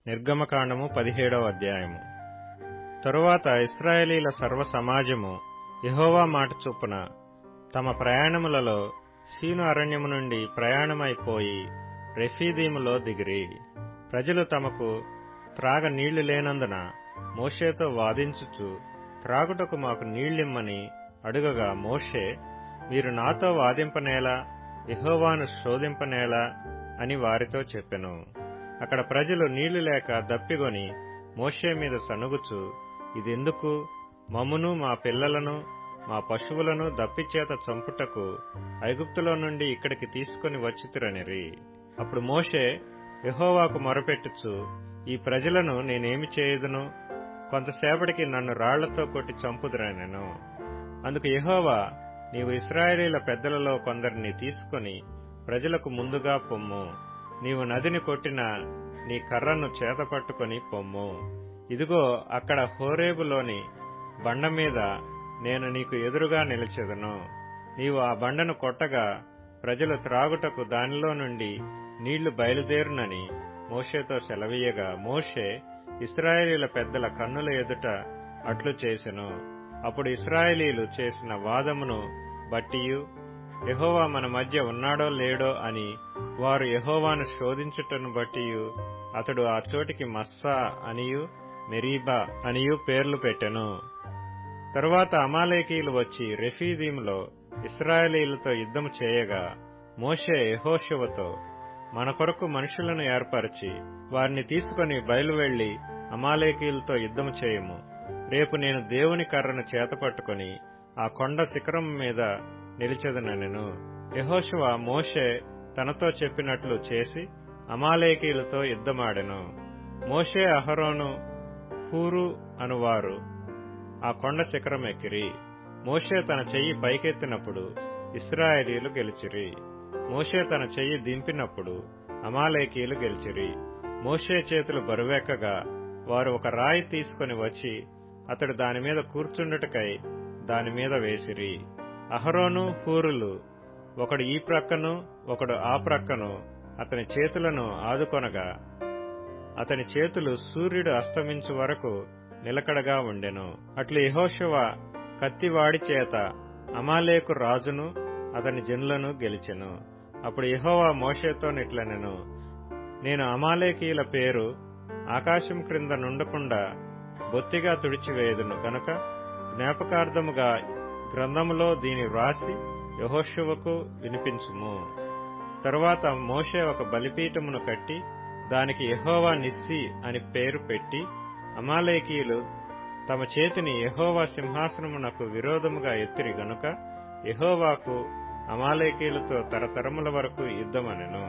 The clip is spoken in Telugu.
నిర్గమకాండము 17వ అధ్యాయము. తరువాత ఇశ్రాయేలీల సర్వ సమాజము యెహోవా మాట చొప్పున తమ ప్రయాణములలో సీను అరణ్యము నుండి ప్రయాణమైపోయి రెఫీదీములో దిగిరి. ప్రజలు తమకు త్రాగ నీళ్లు లేనందున మోషేతో వాదించుచు త్రాగుటకు మాకు నీళ్లిమ్మని అడుగగా, మోషే, మీరు నాతో వాదింపనేలా, యెహోవాను శోధింపనేలా అని వారితో చెప్పెను. అక్కడ ప్రజలు నీళ్లు లేక దప్పిగొని మోషే మీద సనుగుచు, ఇదెందుకు? మమ్మును, మా పిల్లలను, మా పశువులను దప్పిచేత చంపుటకు ఐగుప్తులో నుండి ఇక్కడికి తీసుకుని వచ్చితిరనిరి. అప్పుడు మోషే యెహోవాకు మొరపెట్టుచు, ఈ ప్రజలను నేనేమి చేయుదును? కొంతసేపటికి నన్ను రాళ్లతో కొట్టి చంపుదురనెను. అందుకు యెహోవా, నీవు ఇశ్రాయేలీల పెద్దలలో కొందరిని తీసుకుని ప్రజలకు ముందుగా పొమ్ము. నీవు నదిని కొట్టిన నీ కర్రను చేతపట్టుకుని పొమ్ము. ఇదిగో, అక్కడ హోరేబులోని బండ మీద నేను నీకు ఎదురుగా నిలిచెదను. నీవు ఆ బండను కొట్టగా ప్రజలు త్రాగుటకు దానిలో నుండి నీళ్లు బయలుదేరునని మోషేతో సెలవీయగా, మోషే ఇశ్రాయేలీల పెద్దల కన్నుల ఎదుట అట్లు చేసెను. అప్పుడు ఇశ్రాయేలీలు చేసిన వాదమును బట్టియు యెహోవా మన మధ్య ఉన్నాడో లేడో అని వారు యెహోవాను శోధించుటను బట్టియు అతడు ఆ చోటికి మస్సా అనియు మెరీబా అనియు పేర్లు పెట్టెను. తరువాత అమాలేకీయులు వచ్చి రెఫీదీములో ఇశ్రాయేలీలతో యుద్ధము చేయగా, మోషే యెహోషువతో, మన కొరకు మనుషులను ఏర్పరచి వారిని తీసుకుని బయలువెళ్లి అమాలేకీయులతో యుద్ధము చేయము. రేపు నేను దేవుని కర్రను చేతపట్టుకుని ఆ కొండ శిఖరం మీద నిలిచెదనెను. యెహోషువ మోషే తనతో చెప్పినట్లు చేసి అమాలేకీయులతో యుద్ధమాడెను. మోషే, అహరోను, హూరు అనువారు ఆ కొండ శిఖరం ఎక్కిరి. మోషే తన చెయ్యి పైకెత్తినప్పుడు ఇశ్రాయేలీయులు గెలిచిరి. మోషే తన చెయ్యి దింపినప్పుడు అమాలేకీయులు గెలిచిరి. మోషే చేతులు బరువెక్కగా వారు ఒక రాయి తీసుకుని వచ్చి అతడు దానిమీద కూర్చుండుటకై దానిమీద వేసిరి. అహరోను, హూరులు ఒకడు ఈ ప్రక్కను ఒకడు ఆ ప్రక్కను అతని చేతులను ఆదుకొనగా అతని చేతులు సూర్యుడు అస్తమించు వరకు నిలకడగా ఉండెను. అట్లు యెహోషువ కత్తివాడి చేత అమాలేకు రాజును అతని జనులను గెలిచెను. అప్పుడు యెహోవా మోషేతో నిట్లనెను, నేను అమాలేకీయుల పేరు ఆకాశం క్రింద నుండకుండా బొత్తిగా తుడిచివేయుదును గనుక జ్ఞాపకార్థముగా గ్రంథములో దీని వ్రాసి యెహోషువకు వినిపించుము. తరువాత మోషే ఒక బలిపీఠమును కట్టి దానికి యెహోవా నిస్సి అని పేరు పెట్టి, అమాలేకీయులు తమ చేతిని యెహోవా సింహాసనమునకు విరోధముగా ఎత్తిరి గనుక యెహోవాకు అమాలేకీయులతో తరతరముల వరకు యుద్ధమనెను.